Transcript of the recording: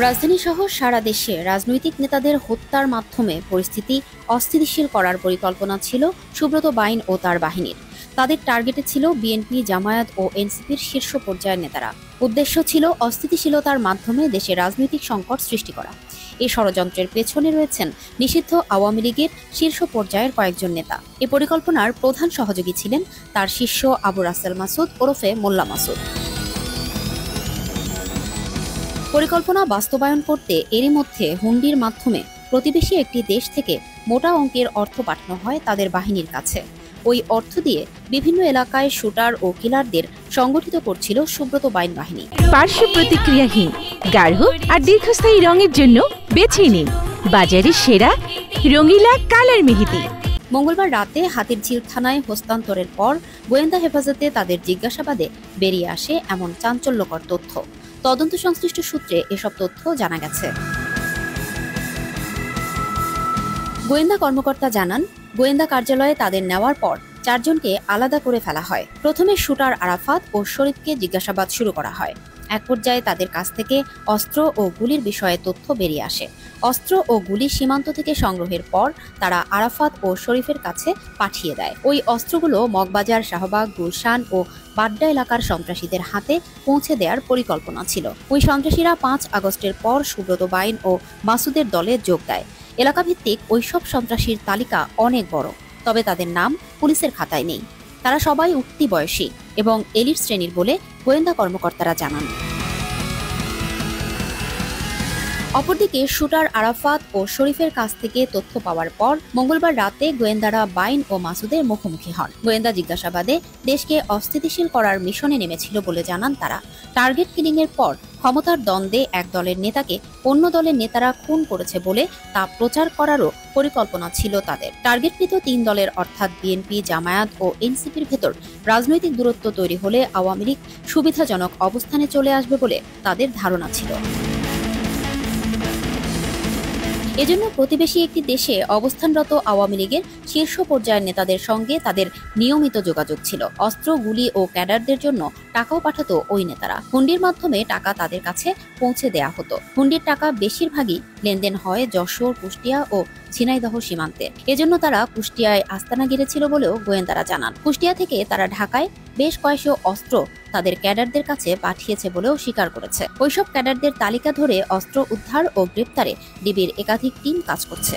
রাজধানী সহ সারা দেশে রাজনৈতিক নেতাদের হত্যার মাধ্যমে পরিস্থিতি অস্থিতিশীল করার পরিকল্পনা ছিল সুব্রত বাইন ও তার বাহিনীর। তাদের টার্গেটে ছিল বিএনপি, জামায়াত ও এনসিপির শীর্ষ পর্যায়ের নেতারা। উদ্দেশ্য ছিল অস্থিতিশীলতার মাধ্যমে দেশে রাজনৈতিক সংকট সৃষ্টি করা। এই ষড়যন্ত্রের পেছনে রয়েছেন নিষিদ্ধ আওয়ামী লীগের শীর্ষ পর্যায়ের কয়েকজন নেতা। এ পরিকল্পনার প্রধান সহযোগী ছিলেন তার শিষ্য আবু রাসেল মাসুদ ওরফে মোল্লা মাসুদ। পরিকল্পনা বাস্তবায়ন করতে এরই মধ্যে হুন্ডির মাধ্যমে প্রতিবেশী একটি দেশ থেকে মোটা অঙ্কের অর্থ পাঠানো হয় তাদের বাহিনীর কাছে। ওই অর্থ দিয়ে বিভিন্ন এলাকায় শুটার ও কিলারদের সংগঠিত করছিল সুব্রত বাইন বাহিনী। পার্শ্ব প্রতিক্রিয়াহীন, গাঢ় আর দীর্ঘস্থায়ী রঙের জন্য বেছে নিন বাজারের সেরা রঙিলা কালার মেহেদি। মঙ্গলবার রাতে হাতিরঝিল থানায় হস্তান্তরের পর গোয়েন্দা হেফাজতে তাদের জিজ্ঞাসাবাদে বেরিয়ে আসে এমন চাঞ্চল্যকর তথ্য। তদন্ত সংশ্লিষ্ট সূত্রে এসব তথ্য জানা গেছে। গোয়েন্দা কর্মকর্তা জানান, গোয়েন্দা কার্যালয়ে তাদের নেওয়ার পর 4 জনকে আলাদা করে ফেলা হয়। প্রথমে শুটার আরাফাত ও শরীফকে জিজ্ঞাসাবাদ শুরু করা হয়। এক পর্যায়ে তাদের কাছ থেকে অস্ত্র ও গুলির বিষয়ে তথ্য বেরিয়ে আসে। অস্ত্র ও গুলি সীমান্ত থেকে সংগ্রহের পর তারা আরাফাত ও শরীফের কাছে পাঠিয়ে দেয়। ওই অস্ত্রগুলো মগবাজার, শাহবাগ, গুলশান ও বাড্ডা এলাকার সন্ত্রাসীদের হাতে পৌঁছে দেওয়ার পরিকল্পনা ছিল। ওই সন্ত্রাসীরা 5 আগস্টের পর সুব্রত বাইন ও মাসুদের দলে যোগ দেয়। এলাকাভিত্তিক ওইসব সন্ত্রাসীর তালিকা অনেক বড়, তবে তাদের নাম পুলিশের খাতায় নেই। তারা সবাই উঠতি বয়সী এবং এলিট শ্রেণীর বলে গোয়েন্দা কর্মকর্তারা জানান। অপরদিকে শুটার আরাফাত ও শরীফের কাছ থেকে তথ্য পাওয়ার পর মঙ্গলবার রাতে গোয়েন্দারা বাইন ও মাসুদের মুখোমুখি হন। গোয়েন্দা জিজ্ঞাসাবাদে দেশকে অস্থিতিশীল করার মিশনে নেমেছিল বলে জানান তারা। টার্গেট কিলিং এর পর ক্ষমতার দ্বন্দ্বে এক দলের নেতাকে অন্য দলের নেতারা খুন করেছে বলে তা প্রচার করারও পরিকল্পনা ছিল তাদের। টার্গেটকৃত 3 দলের অর্থাৎ বিএনপি, জামায়াত ও এনসিপির ভেতর রাজনৈতিক দূরত্ব তৈরি হলে আওয়ামী লীগ সুবিধাজনক অবস্থানে চলে আসবে বলে তাদের ধারণা ছিল। এজন্য প্রতিবেশী একটি দেশে অবস্থানরত আওয়ামী লীগের শীর্ষ পর্যায়ের নেতাদের সঙ্গে তাদের নিয়মিত যোগাযোগ ছিল। অস্ত্র, গুলি ও ক্যাডারদের জন্য টাকাও পাঠাতো ওই নেতারা। হুন্ডির মাধ্যমে টাকা তাদের কাছে পৌঁছে দেয়া হতো। হুন্ডির টাকা বেশিরভাগই লেনদেন হয় যশোর, কুষ্টিয়া ও ঝিনাইদহ সীমান্তে। এজন্য তারা কুষ্টিয়ায় আস্তানা গেড়েছিল বলেও গোয়েন্দারা জানান। কুষ্টিয়া থেকে তারা ঢাকায় বেশ কয়েকশো অস্ত্র তাদের ক্যাডারদের কাছে পাঠিয়েছে বলেও স্বীকার করেছে। ওইসব ক্যাডারদের তালিকা ধরে অস্ত্র উদ্ধার ও গ্রেপ্তারে ডিবির একাধিক টিম কাজ করছে।